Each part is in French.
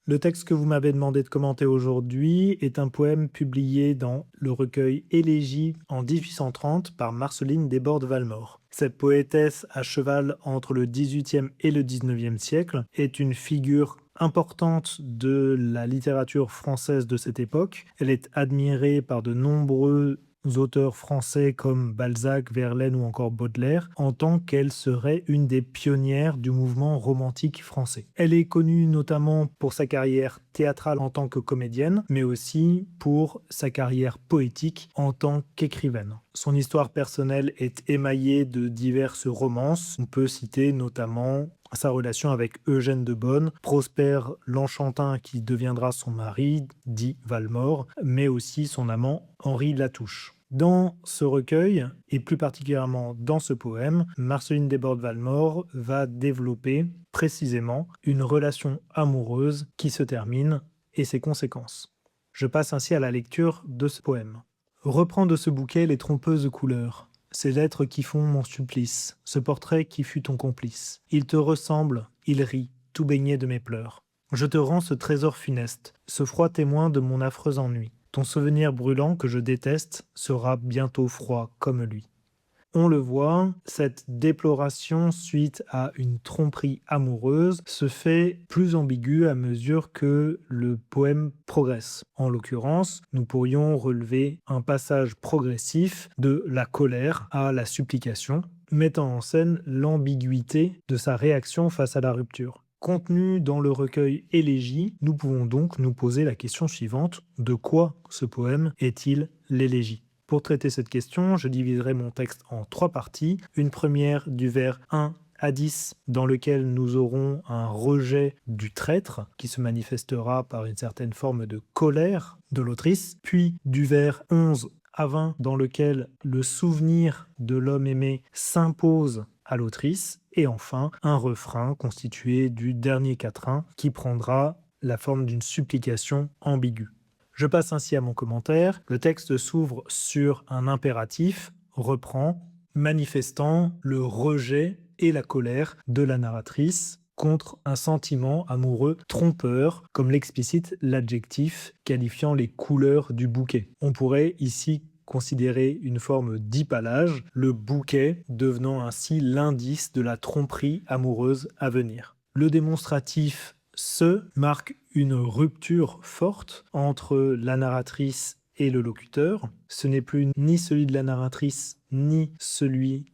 Le texte que vous m'avez demandé de commenter aujourd'hui est un poème publié dans le recueil Élégie en 1830 par Marceline Desbordes-Valmore. Cette poétesse à cheval entre le XVIIIe et le XIXe siècle est une figure importante de la littérature française de cette époque. Elle est admirée par de nombreux auteurs français comme Balzac, Verlaine ou encore Baudelaire, en tant qu'elle serait une des pionnières du mouvement romantique français. Elle est connue notamment pour sa carrière théâtrale en tant que comédienne, mais aussi pour sa carrière poétique en tant qu'écrivaine. Son histoire personnelle est émaillée de diverses romances. On peut citer notamment sa relation avec Eugène de Beaune, Prosper l'Enchantin qui deviendra son mari, dit Valmore, mais aussi son amant Henri Latouche. Dans ce recueil, et plus particulièrement dans ce poème, Marceline Desbordes-Valmore va développer précisément une relation amoureuse qui se termine et ses conséquences. Je passe ainsi à la lecture de ce poème. Reprends de ce bouquet les trompeuses couleurs, ces lettres qui font mon supplice, ce portrait qui fut ton complice. Il te ressemble, il rit, tout baigné de mes pleurs. Je te rends ce trésor funeste, ce froid témoin de mon affreux ennui. Ton souvenir brûlant que je déteste sera bientôt froid comme lui. On le voit, cette déploration suite à une tromperie amoureuse se fait plus ambiguë à mesure que le poème progresse. En l'occurrence, nous pourrions relever un passage progressif de la colère à la supplication, mettant en scène l'ambiguïté de sa réaction face à la rupture. Contenu dans le recueil Élégie, nous pouvons donc nous poser la question suivante: de quoi ce poème est-il l'élégie? Pour traiter cette question, je diviserai mon texte en 3 parties. Une première du vers 1 à 10, dans lequel nous aurons un rejet du traître, qui se manifestera par une certaine forme de colère de l'autrice, puis du vers 11 à 20, dans lequel le souvenir de l'homme aimé s'impose à l'autrice, et enfin un refrain constitué du dernier quatrain qui prendra la forme d'une supplication ambiguë. Je passe ainsi à mon commentaire. Le texte s'ouvre sur un impératif, reprend, manifestant le rejet et la colère de la narratrice contre un sentiment amoureux trompeur, comme l'explicite l'adjectif qualifiant les couleurs du bouquet. On pourrait ici considérer une forme d'hypallage, le bouquet devenant ainsi l'indice de la tromperie amoureuse à venir. Le démonstratif se marque une rupture forte entre la narratrice et le locuteur. Ce n'est plus ni celui de la narratrice ni celui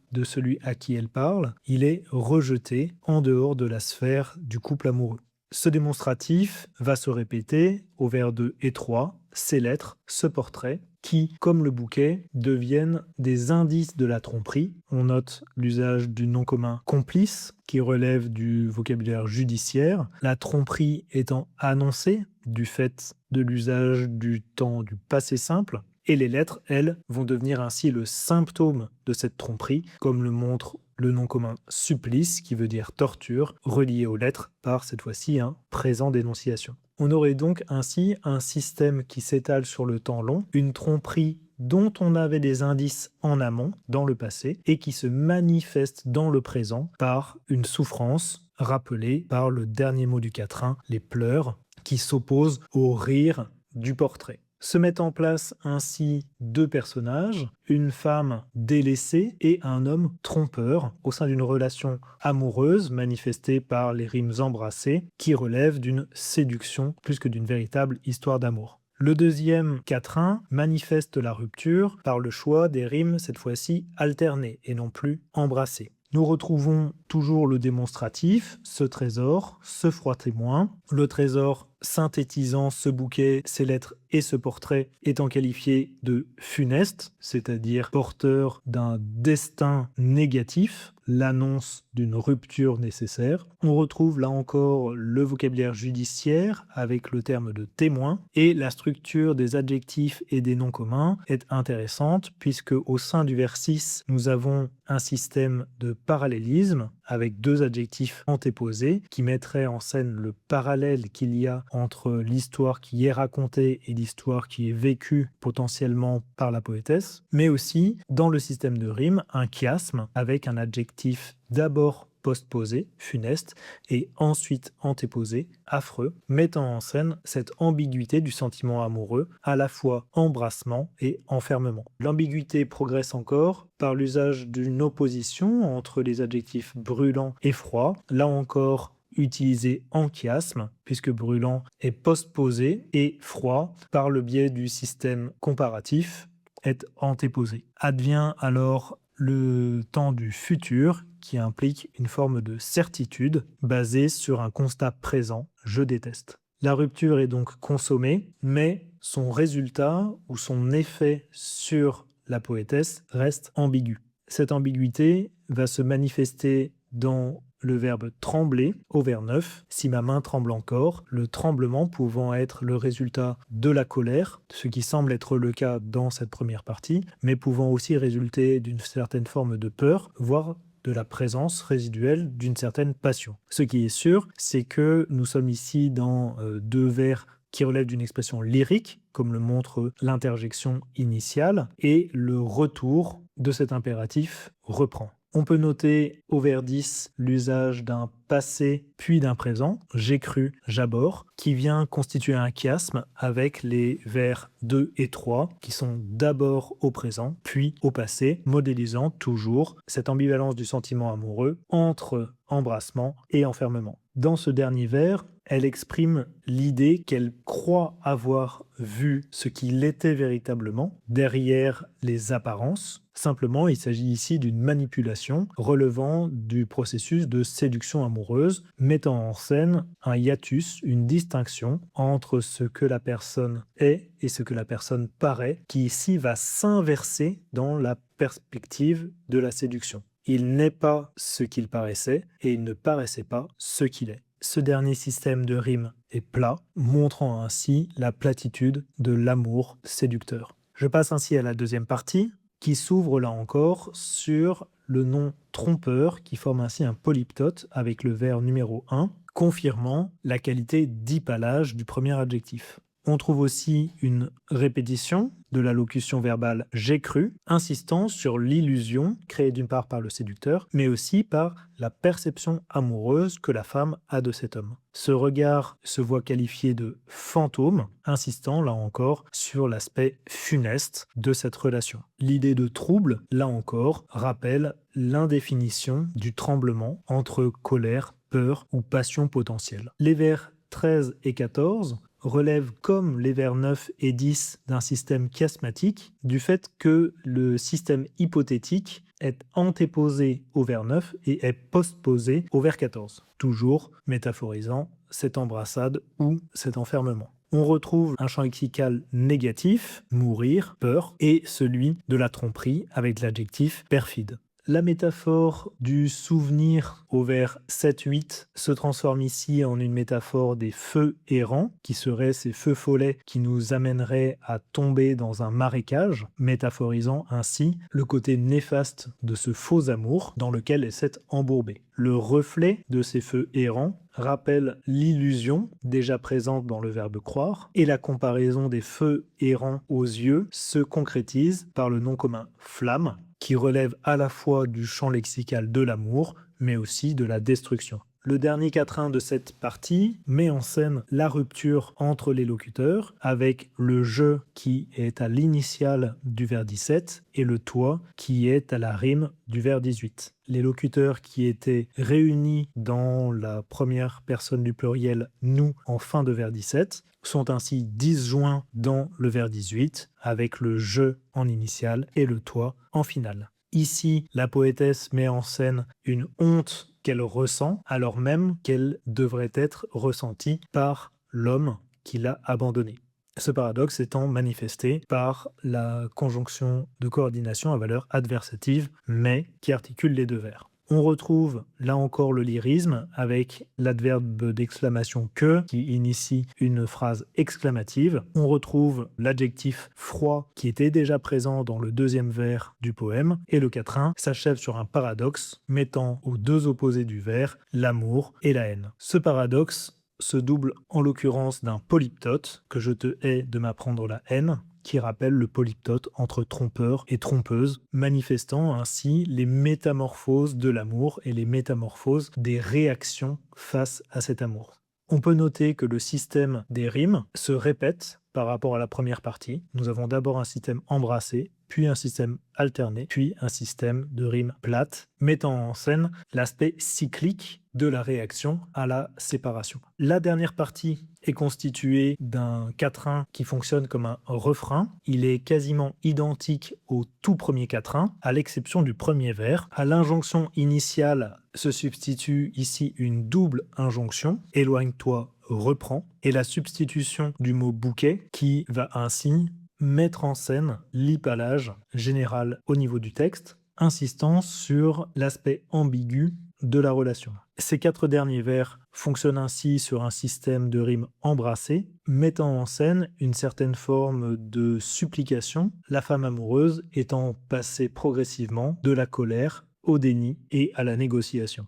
à qui elle parle. Il est rejeté en dehors de la sphère du couple amoureux. Ce démonstratif va se répéter au vers 2 et 3, ces lettres, ce portrait, qui, comme le bouquet, deviennent des indices de la tromperie. On note l'usage du nom commun complice, qui relève du vocabulaire judiciaire, la tromperie étant annoncée du fait de l'usage du temps du passé simple, et les lettres, elles, vont devenir ainsi le symptôme de cette tromperie, comme le montre le nom commun supplice, qui veut dire torture, relié aux lettres par, cette fois-ci, un présent d'énonciation. On aurait donc ainsi un système qui s'étale sur le temps long, une tromperie dont on avait des indices en amont, dans le passé, et qui se manifeste dans le présent par une souffrance rappelée par le dernier mot du quatrain, les pleurs, qui s'opposent au rire du portrait. Se mettent en place ainsi 2 personnages, une femme délaissée et un homme trompeur, au sein d'une relation amoureuse manifestée par les rimes embrassées, qui relève d'une séduction plus que d'une véritable histoire d'amour. Le deuxième quatrain manifeste la rupture par le choix des rimes cette fois-ci alternées et non plus embrassées. Nous retrouvons toujours le démonstratif, ce trésor, ce froid témoin, le trésor synthétisant ce bouquet, ces lettres et ce portrait étant qualifié de funeste, c'est-à-dire porteur d'un destin négatif, l'annonce d'une rupture nécessaire. On retrouve là encore le vocabulaire judiciaire avec le terme de témoin, et la structure des adjectifs et des noms communs est intéressante puisque au sein du vers 6, nous avons un système de parallélisme avec 2 adjectifs antéposés qui mettraient en scène le parallèle qu'il y a entre l'histoire qui est racontée et l'histoire qui est vécue potentiellement par la poétesse, mais aussi dans le système de rime un chiasme avec un adjectif d'abord postposé, funeste, et ensuite antéposé, affreux, mettant en scène cette ambiguïté du sentiment amoureux, à la fois embrassement et enfermement. L'ambiguïté progresse encore par l'usage d'une opposition entre les adjectifs brûlant et froid, là encore utilisé en chiasme, puisque brûlant est postposé et froid, par le biais du système comparatif, est antéposé. Advient alors le temps du futur, qui implique une forme de certitude basée sur un constat présent, je déteste. La rupture est donc consommée, mais son résultat ou son effet sur la poétesse reste ambigu. Cette ambiguïté va se manifester dans le verbe trembler au vers 9, si ma main tremble encore, le tremblement pouvant être le résultat de la colère, ce qui semble être le cas dans cette première partie, mais pouvant aussi résulter d'une certaine forme de peur, voire de la présence résiduelle d'une certaine passion. Ce qui est sûr, c'est que nous sommes ici dans deux vers qui relèvent d'une expression lyrique, comme le montre l'interjection initiale, et le retour de cet impératif reprend. On peut noter au vers 10 l'usage d'un passé puis d'un présent, j'ai cru, j'aborde, qui vient constituer un chiasme avec les vers 2 et 3 qui sont d'abord au présent puis au passé, modélisant toujours cette ambivalence du sentiment amoureux entre embrassement et enfermement. Dans ce dernier vers, elle exprime l'idée qu'elle croit avoir vu ce qu'il était véritablement derrière les apparences. Simplement, il s'agit ici d'une manipulation relevant du processus de séduction amoureuse, mettant en scène un hiatus, une distinction entre ce que la personne est et ce que la personne paraît, qui ici va s'inverser dans la perspective de la séduction. Il n'est pas ce qu'il paraissait et il ne paraissait pas ce qu'il est. Ce dernier système de rime est plat, montrant ainsi la platitude de l'amour séducteur. Je passe ainsi à la deuxième partie, qui s'ouvre là encore sur le nom trompeur, qui forme ainsi un polyptote avec le vers numéro 1, confirmant la qualité d'hypalage du premier adjectif. On trouve aussi une répétition de la locution verbale « j'ai cru », insistant sur l'illusion créée d'une part par le séducteur, mais aussi par la perception amoureuse que la femme a de cet homme. Ce regard se voit qualifié de fantôme, insistant là encore sur l'aspect funeste de cette relation. L'idée de trouble, là encore, rappelle l'indéfinition du tremblement entre colère, peur ou passion potentielle. Les vers 13 et 14 relèvent, comme les vers 9 et 10, d'un système chiasmatique, du fait que le système hypothétique est antéposé au vers 9 et est postposé au vers 14, toujours métaphorisant cette embrassade ou cet enfermement. On retrouve un champ lexical négatif, mourir, peur, et celui de la tromperie avec l'adjectif perfide. La métaphore du souvenir au vers 7-8 se transforme ici en une métaphore des feux errants, qui seraient ces feux follets qui nous amèneraient à tomber dans un marécage, métaphorisant ainsi le côté néfaste de ce faux amour dans lequel elle s'est embourbée. Le reflet de ces feux errants rappelle l'illusion déjà présente dans le verbe croire, et la comparaison des feux errants aux yeux se concrétise par le nom commun flamme, qui relève à la fois du champ lexical de l'amour, mais aussi de la destruction. Le dernier quatrain de cette partie met en scène la rupture entre les locuteurs, avec le « je » qui est à l'initiale du vers 17 et le « toi » qui est à la rime du vers 18. Les locuteurs qui étaient réunis dans la première personne du pluriel « nous » en fin de vers 17 sont ainsi disjoints dans le vers 18, avec le « je » en initiale et le « toi » en finale. Ici, la poétesse met en scène une honte qu'elle ressent, alors même qu'elle devrait être ressentie par l'homme qui l'a abandonnée. Ce paradoxe étant manifesté par la conjonction de coordination à valeur adversative « mais » qui articule les deux vers. On retrouve là encore le lyrisme avec l'adverbe d'exclamation « que » qui initie une phrase exclamative. On retrouve l'adjectif « froid » qui était déjà présent dans le deuxième vers du poème. Et le quatrain s'achève sur un paradoxe mettant aux deux opposés du vers l'amour et la haine. Ce paradoxe se double en l'occurrence d'un polyptote, que je te hais de m'apprendre la haine, qui rappelle le polyptote entre trompeur et trompeuse, manifestant ainsi les métamorphoses de l'amour et les métamorphoses des réactions face à cet amour. On peut noter que le système des rimes se répète par rapport à la première partie. Nous avons d'abord un système embrassé, puis un système alterné, puis un système de rimes plates, mettant en scène l'aspect cyclique de la réaction à la séparation. La dernière partie est constituée d'un quatrain qui fonctionne comme un refrain. Il est quasiment identique au tout premier quatrain, à l'exception du premier vers. À l'injonction initiale se substitue ici une double injonction, éloigne-toi, reprends, et la substitution du mot bouquet qui va ainsi mettre en scène l'hypallage général au niveau du texte, insistant sur l'aspect ambigu de la relation. Ces 4 derniers vers fonctionnent ainsi sur un système de rimes embrassées, mettant en scène une certaine forme de supplication, la femme amoureuse étant passée progressivement de la colère au déni et à la négociation.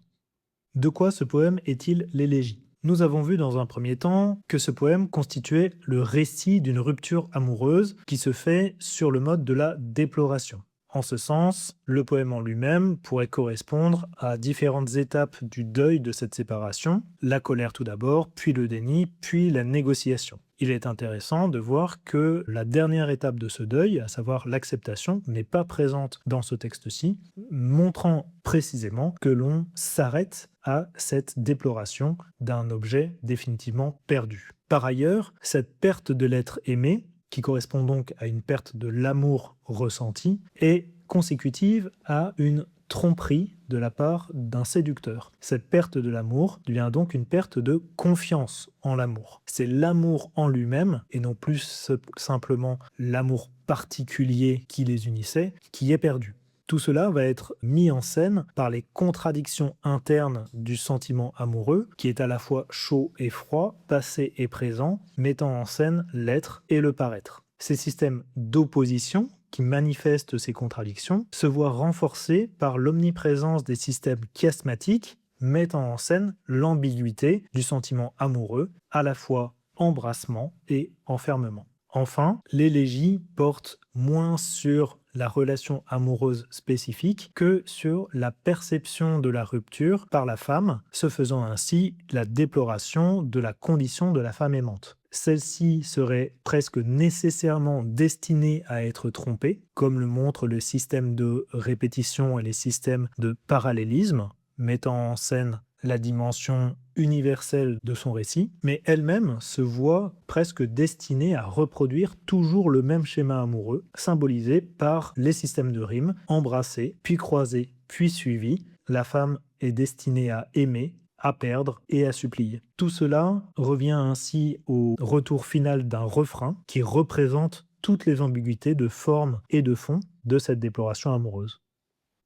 De quoi ce poème est-il l'élégie ? Nous avons vu dans un premier temps que ce poème constituait le récit d'une rupture amoureuse qui se fait sur le mode de la déploration. En ce sens, le poème en lui-même pourrait correspondre à différentes étapes du deuil de cette séparation, la colère tout d'abord, puis le déni, puis la négociation. Il est intéressant de voir que la dernière étape de ce deuil, à savoir l'acceptation, n'est pas présente dans ce texte-ci, montrant précisément que l'on s'arrête à cette déploration d'un objet définitivement perdu. Par ailleurs, cette perte de l'être aimé, qui correspond donc à une perte de l'amour ressenti, est consécutive à une tromperie de la part d'un séducteur. Cette perte de l'amour devient donc une perte de confiance en l'amour. C'est l'amour en lui-même, et non plus simplement l'amour particulier qui les unissait, qui est perdu. Tout cela va être mis en scène par les contradictions internes du sentiment amoureux, qui est à la fois chaud et froid, passé et présent, mettant en scène l'être et le paraître. Ces systèmes d'opposition qui manifestent ces contradictions se voient renforcés par l'omniprésence des systèmes chiasmatiques, mettant en scène l'ambiguïté du sentiment amoureux, à la fois embrassement et enfermement. Enfin, l'élégie porte moins sur la relation amoureuse spécifique que sur la perception de la rupture par la femme, se faisant ainsi la déploration de la condition de la femme aimante. Celle-ci serait presque nécessairement destinée à être trompée, comme le montre le système de répétition et les systèmes de parallélisme, mettant en scène la dimension universelle de son récit, mais elle-même se voit presque destinée à reproduire toujours le même schéma amoureux, symbolisé par les systèmes de rimes, embrassés, puis croisés, puis suivis. La femme est destinée à aimer, à perdre et à supplier. Tout cela revient ainsi au retour final d'un refrain qui représente toutes les ambiguïtés de forme et de fond de cette déploration amoureuse.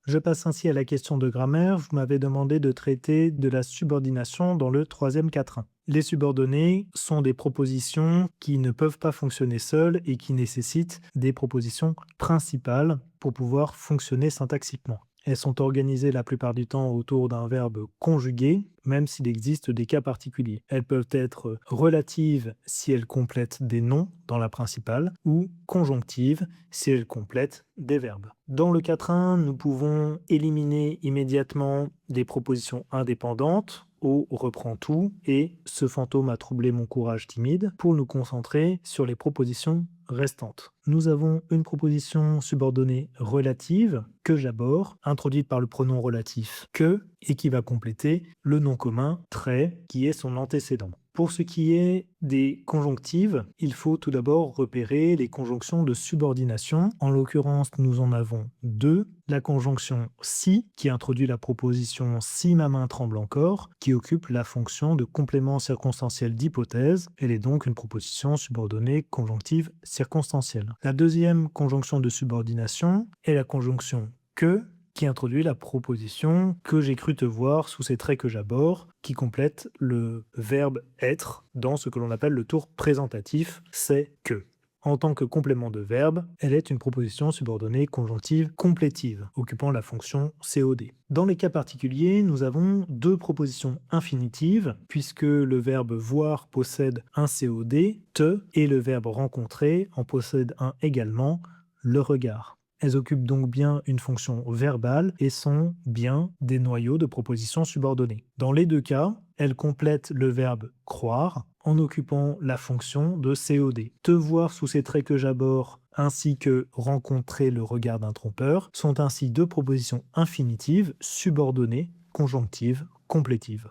Je passe ainsi à la question de grammaire. Vous m'avez demandé de traiter de la subordination dans le 3e quatrain. Les subordonnées sont des propositions qui ne peuvent pas fonctionner seules et qui nécessitent des propositions principales pour pouvoir fonctionner syntaxiquement. Elles sont organisées la plupart du temps autour d'un verbe conjugué, même s'il existe des cas particuliers. Elles peuvent être relatives si elles complètent des noms dans la principale, ou conjonctives si elles complètent des verbes. Dans le quatrain, nous pouvons éliminer immédiatement des propositions indépendantes, au reprend tout et ce fantôme a troublé mon courage timide, pour nous concentrer sur les propositions restantes. Nous avons une proposition subordonnée relative, que j'aborde, introduite par le pronom relatif que, et qui va compléter le nom commun très, qui est son antécédent. Pour ce qui est des conjonctives, il faut tout d'abord repérer les conjonctions de subordination. En l'occurrence, nous en avons 2. La conjonction si, qui introduit la proposition si ma main tremble encore, qui occupe la fonction de complément circonstanciel d'hypothèse. Elle est donc une proposition subordonnée conjonctive circonstancielle. La deuxième conjonction de subordination est la conjonction que, qui introduit la proposition que j'ai cru te voir sous ces traits que j'aborde, qui complète le verbe être dans ce que l'on appelle le tour présentatif, c'est que. En tant que complément de verbe, elle est une proposition subordonnée conjonctive complétive, occupant la fonction COD. Dans les cas particuliers, nous avons deux propositions infinitives, puisque le verbe voir possède un COD, te, et le verbe rencontrer en possède un également, le regard. Elles occupent donc bien une fonction verbale et sont bien des noyaux de propositions subordonnées. Dans les deux cas, elles complètent le verbe croire en occupant la fonction de COD. Te voir sous ces traits que j'aborde ainsi que rencontrer le regard d'un trompeur sont ainsi deux propositions infinitives subordonnées, conjonctives, complétives.